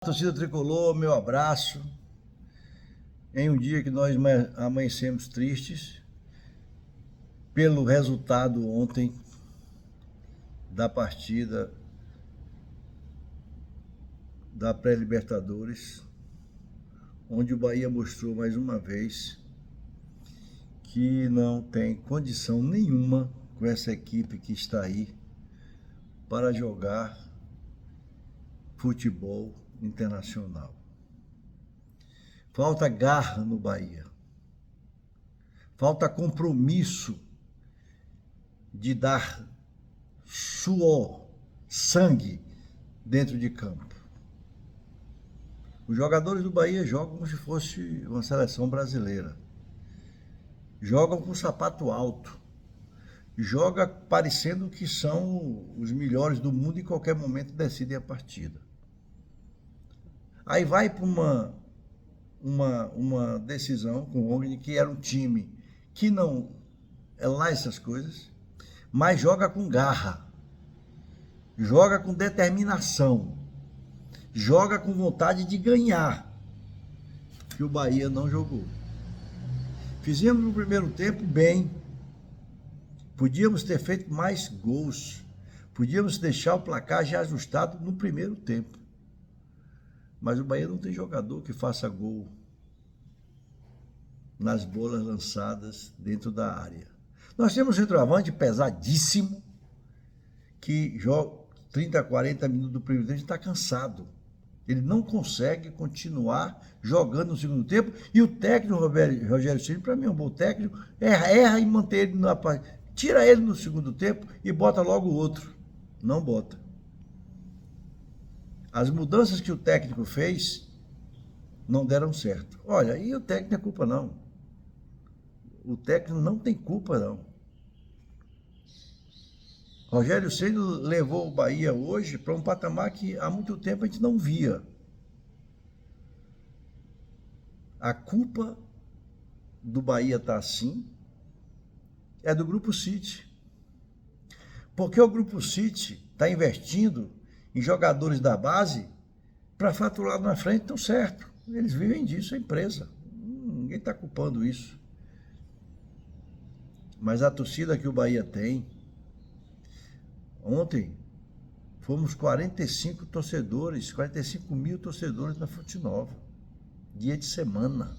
Torcida tricolor, meu abraço. Em um dia que nós amanhecemos tristes pelo resultado ontem da partida da pré-Libertadores, onde o Bahia mostrou mais uma vez que não tem condição nenhuma com essa equipe que está aí para jogar futebol internacional. Falta garra no Bahia. Falta compromisso de dar suor, sangue dentro de campo. Os jogadores do Bahia jogam como se fosse uma seleção brasileira. Jogam com sapato alto. Joga parecendo que são os melhores do mundo e em qualquer momento decidem a partida. Aí vai para uma decisão com o Ogni, que era um time que não é lá essas coisas, mas joga com garra, joga com determinação, joga com vontade de ganhar, que o Bahia não jogou. Fizemos no primeiro tempo bem, podíamos ter feito mais gols, podíamos deixar o placar já ajustado no primeiro tempo, mas o Bahia não tem jogador que faça gol nas bolas lançadas dentro da área. Nós temos um centroavante pesadíssimo, que joga 30, 40 minutos do primeiro tempo e está cansado. Ele não consegue continuar jogando no segundo tempo. E o técnico Rogério Ceni, para mim é um bom técnico, erra em manter ele na partida. Tira ele no segundo tempo e bota logo o outro. Não bota. As mudanças que o técnico fez não deram certo. Olha, e o técnico não é culpa não. O técnico não tem culpa não. Rogério Ceni levou o Bahia hoje para um patamar que há muito tempo a gente não via. A culpa do Bahia estar assim é do Grupo City. Porque o Grupo City está investindo em jogadores da base para faturar na frente, estão certo. Eles vivem disso, a empresa. Ninguém está culpando isso. Mas a torcida que o Bahia tem, ontem fomos 45 torcedores, 45 mil torcedores na Fonte Nova, dia de semana.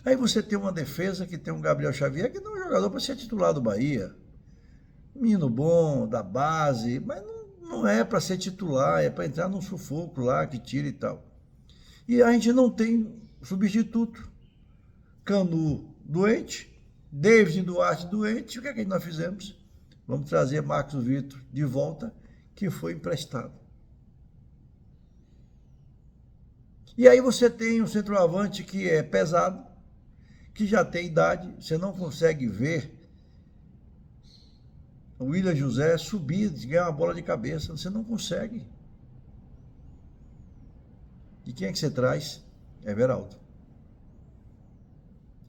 Aí você tem uma defesa que tem um Gabriel Xavier, que não é um jogador para ser titular do Bahia. Menino bom, da base, mas não é para ser titular, é para entrar num sufoco lá, que tira e tal. E a gente não tem substituto. Canu doente, David Duarte doente, o que é que nós fizemos? Vamos trazer Marcos Vitor de volta, que foi emprestado. E aí você tem um centroavante que é pesado, que já tem idade, você não consegue ver o William José subir, ganhar uma bola de cabeça, você não consegue. E quem é que você traz? Everaldo.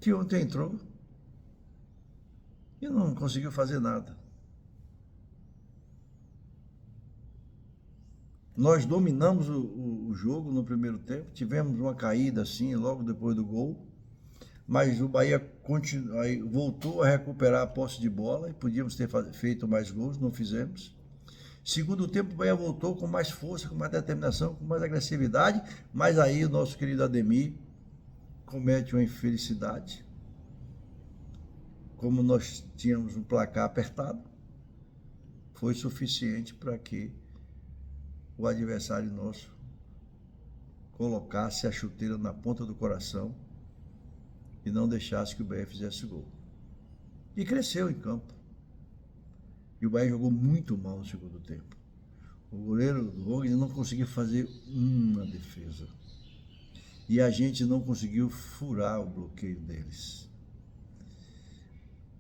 Que ontem entrou e não conseguiu fazer nada. Nós dominamos o jogo no primeiro tempo, tivemos uma caída assim logo depois do gol, mas o Bahia voltou a recuperar a posse de bola e podíamos ter feito mais gols, não fizemos. Segundo tempo, o Bahia voltou com mais força, com mais determinação, com mais agressividade, mas aí o nosso querido Ademir comete uma infelicidade. Como nós tínhamos um placar apertado, foi suficiente para que o adversário nosso colocasse a chuteira na ponta do coração e não deixasse que o Bahia fizesse gol. E cresceu em campo. E o Bahia jogou muito mal no segundo tempo. O goleiro do Rogner não conseguiu fazer uma defesa. E a gente não conseguiu furar o bloqueio deles.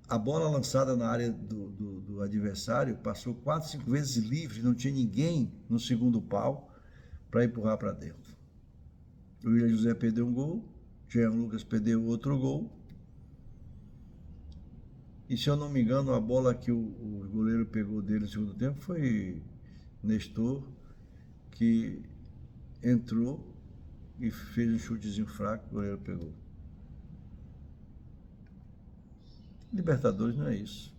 A bola lançada na área do adversário passou 4, 5 vezes livre, não tinha ninguém no segundo pau para empurrar para dentro. O William José perdeu um gol, Jean Lucas perdeu outro gol. E se eu não me engano, a bola que o goleiro pegou dele no segundo tempo foi Nestor que entrou e fez um chutezinho fraco, o goleiro pegou. Libertadores não é isso.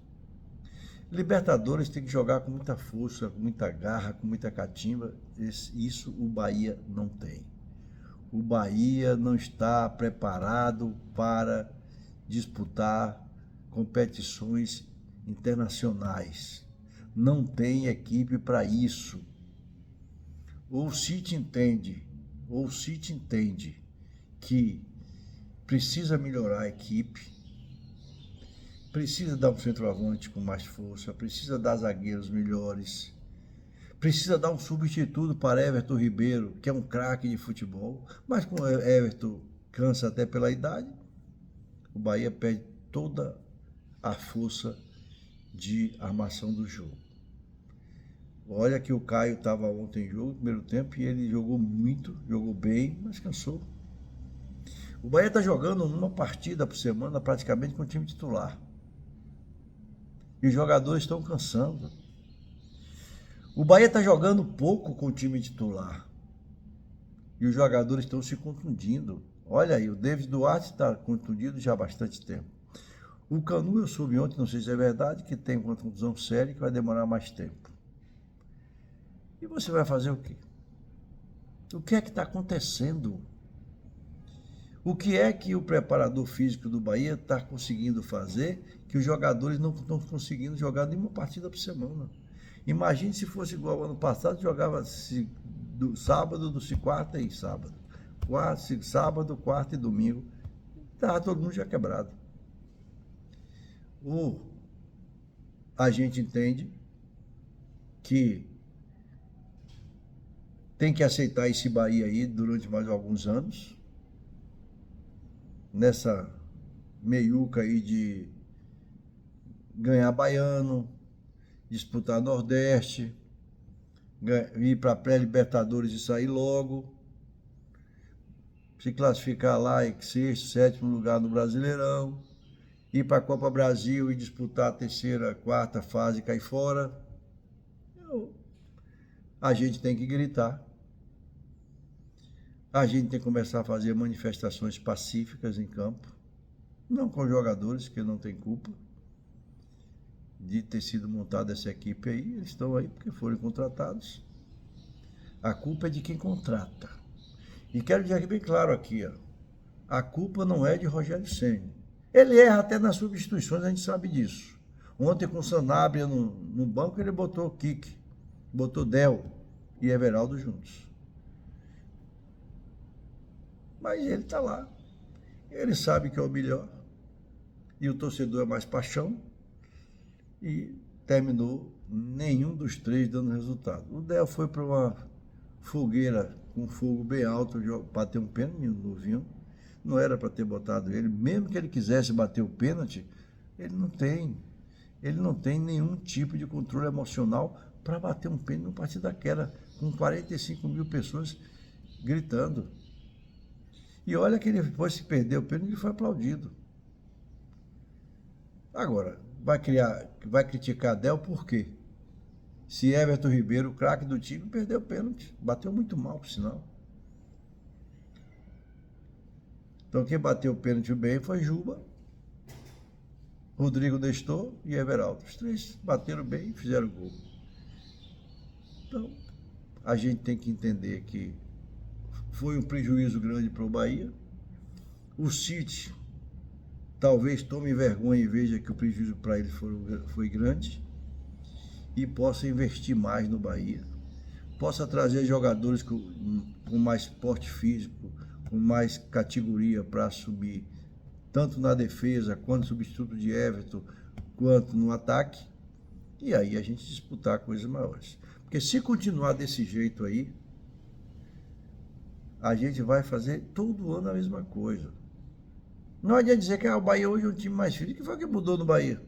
Libertadores tem que jogar com muita força, com muita garra, com muita catimba. Isso o Bahia não tem. O Bahia não está preparado para disputar competições internacionais. Não tem equipe para isso. Ou o City entende que precisa melhorar a equipe, precisa dar um centroavante com mais força, precisa dar zagueiros melhores, precisa dar um substituto para Everton Ribeiro, que é um craque de futebol, mas com Everton cansa até pela idade, o Bahia perde toda a força de armação do jogo. Olha que o Caio estava ontem em jogo, no primeiro tempo, e ele jogou muito, jogou bem, mas cansou. O Bahia está jogando numa partida por semana praticamente com o time titular. E os jogadores estão cansando. O Bahia está jogando pouco com o time titular. E os jogadores estão se contundindo. Olha aí, o David Duarte está contundido já há bastante tempo. O Canu, eu soube ontem, não sei se é verdade, que tem uma contusão séria que vai demorar mais tempo. E você vai fazer o quê? O que é que está acontecendo? O que é que o preparador físico do Bahia está conseguindo fazer que os jogadores não estão conseguindo jogar nenhuma partida por semana? Imagine se fosse igual ao ano passado, jogava do sábado, do quarta e sábado. Sábado, quarta e domingo. Estava todo mundo já quebrado. Ou a gente entende que tem que aceitar esse Bahia aí durante mais alguns anos, nessa meiuca aí de ganhar baiano, disputar Nordeste, ir para pré-Libertadores e sair logo, se classificar lá em sexto, sétimo lugar no Brasileirão, ir para a Copa Brasil e disputar a terceira, quarta fase e cair fora. A gente tem que gritar. A gente tem que começar a fazer manifestações pacíficas em campo, não com jogadores que não têm culpa de ter sido montada essa equipe aí. Eles estão aí porque foram contratados. A culpa é de quem contrata. E quero dizer bem claro aqui, ó, a culpa não é de Rogério Ceni. Ele erra até nas substituições, a gente sabe disso. Ontem com o Sanabria no banco, ele botou o Kik, botou Del e Everaldo juntos. Mas ele está lá. Ele sabe que é o melhor. E o torcedor é mais paixão. E terminou nenhum dos três dando resultado. O Del foi para uma fogueira com fogo bem alto, bater um pênalti, novinho. Não era para ter botado ele. Mesmo que ele quisesse bater o pênalti, ele não tem. Ele não tem nenhum tipo de controle emocional para bater um pênalti numa partida daquela, com 45 mil pessoas gritando. E olha que ele, depois que perdeu o pênalti, ele foi aplaudido. Agora, vai criticar Del por quê? Se Everton Ribeiro, o craque do time, perdeu o pênalti. Bateu muito mal, por sinal. Então, quem bateu o pênalti bem foi Juba, Rodrigo Nestor e Everaldo. Os três bateram bem e fizeram gol. Então, a gente tem que entender que foi um prejuízo grande para o Bahia. O City talvez tome vergonha e veja que o prejuízo para ele foi grande e possa investir mais no Bahia. Possa trazer jogadores com mais porte físico, com mais categoria para subir, tanto na defesa, quanto substituto de Everton, quanto no ataque. E aí a gente disputar coisas maiores. Porque se continuar desse jeito aí, a gente vai fazer todo ano a mesma coisa. Não adianta dizer que o Bahia hoje é um time mais firme. O que foi que mudou no Bahia?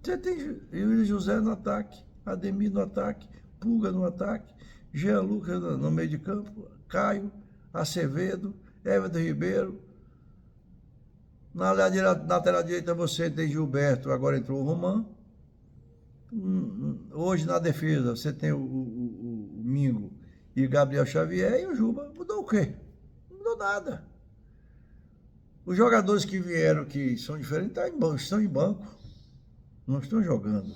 Você tem Yuri José no ataque, Ademir no ataque, Pulga no ataque, Jean Lucas no meio de campo, Caio, Acevedo, Everton Ribeiro. Na lateral direita você tem Gilberto, agora entrou o Roman. Hoje na defesa você tem o Mingo e Gabriel Xavier e o Juba. Mudou o quê? Não mudou nada. Os jogadores que vieram, que são diferentes, estão em banco. Não estão jogando.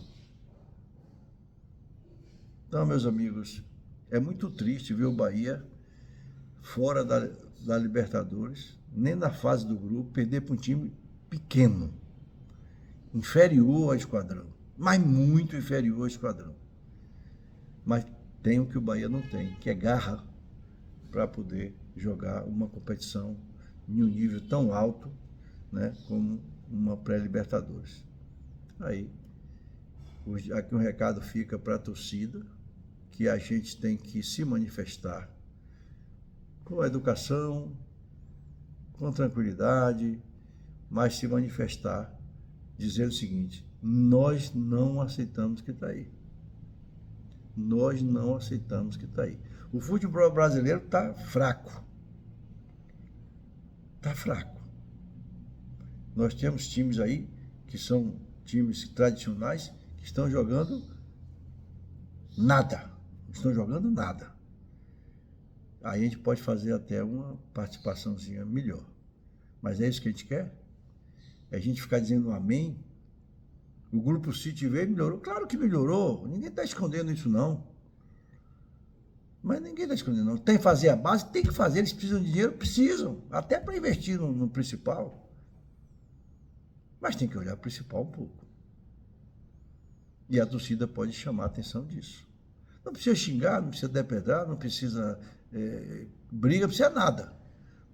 Então, meus amigos, é muito triste ver o Bahia fora da Libertadores, nem na fase do grupo, perder para um time pequeno, inferior ao Esquadrão, mas muito inferior ao Esquadrão. Mas tem o que o Bahia não tem, que é garra para poder jogar uma competição em um nível tão alto, né, como uma pré-Libertadores. Aí, aqui um recado fica para a torcida, que a gente tem que se manifestar com educação, com tranquilidade, mas se manifestar dizendo o seguinte: nós não aceitamos que está aí. Nós não aceitamos que está aí. O futebol brasileiro está fraco. Está fraco. Nós temos times aí que são times tradicionais que estão jogando nada. Estão jogando nada. Aí a gente pode fazer até uma participaçãozinha melhor. Mas é isso que a gente quer? É a gente ficar dizendo amém? O Grupo City veio e melhorou. Claro que melhorou. Ninguém está escondendo isso, não. Mas ninguém está escondendo, não. Tem que fazer a base? Tem que fazer. Eles precisam de dinheiro? Precisam. Até para investir no principal. Mas tem que olhar o principal um pouco. E a torcida pode chamar a atenção disso. Não precisa xingar, não precisa depredar, não precisa briga, não precisa nada.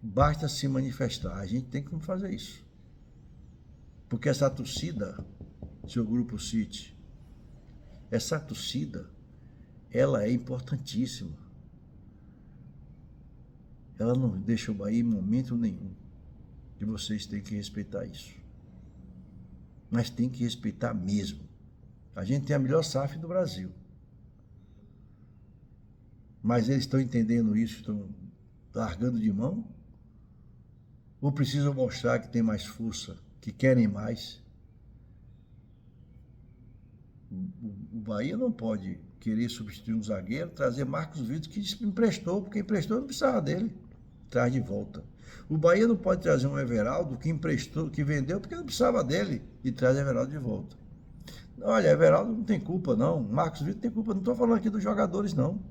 Basta se manifestar. A gente tem que fazer isso. Porque essa torcida, seu Grupo City, essa torcida, ela é importantíssima. Ela não deixa o Bahia em momento nenhum. E vocês têm que respeitar isso. Mas tem que respeitar mesmo. A gente tem a melhor SAF do Brasil. Mas eles estão entendendo isso, estão largando de mão? Ou precisam mostrar que tem mais força, que querem mais? O Bahia não pode querer substituir um zagueiro, trazer Marcos Vitor, que emprestou, porque emprestou não precisava dele, traz de volta. O Bahia não pode trazer um Everaldo que emprestou, que vendeu, porque não precisava dele, e traz Everaldo de volta. Olha, Everaldo não tem culpa, não. Marcos Vitor tem culpa. Não estou falando aqui dos jogadores, não.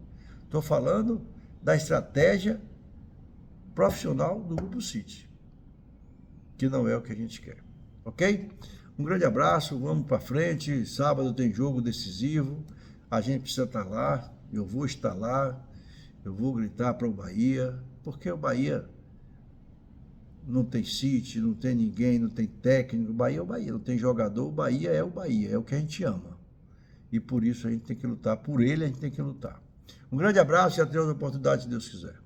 Estou falando da estratégia profissional do Grupo City, que não é o que a gente quer. Ok? Um grande abraço, vamos para frente. Sábado tem jogo decisivo. A gente precisa estar lá. Eu vou estar lá. Eu vou gritar para o Bahia, porque o Bahia não tem City, não tem ninguém, não tem técnico. O Bahia é o Bahia, não tem jogador. O Bahia, é o que a gente ama. E por isso a gente tem que lutar. Por ele a gente tem que lutar. Um grande abraço e até outra oportunidade, se Deus quiser.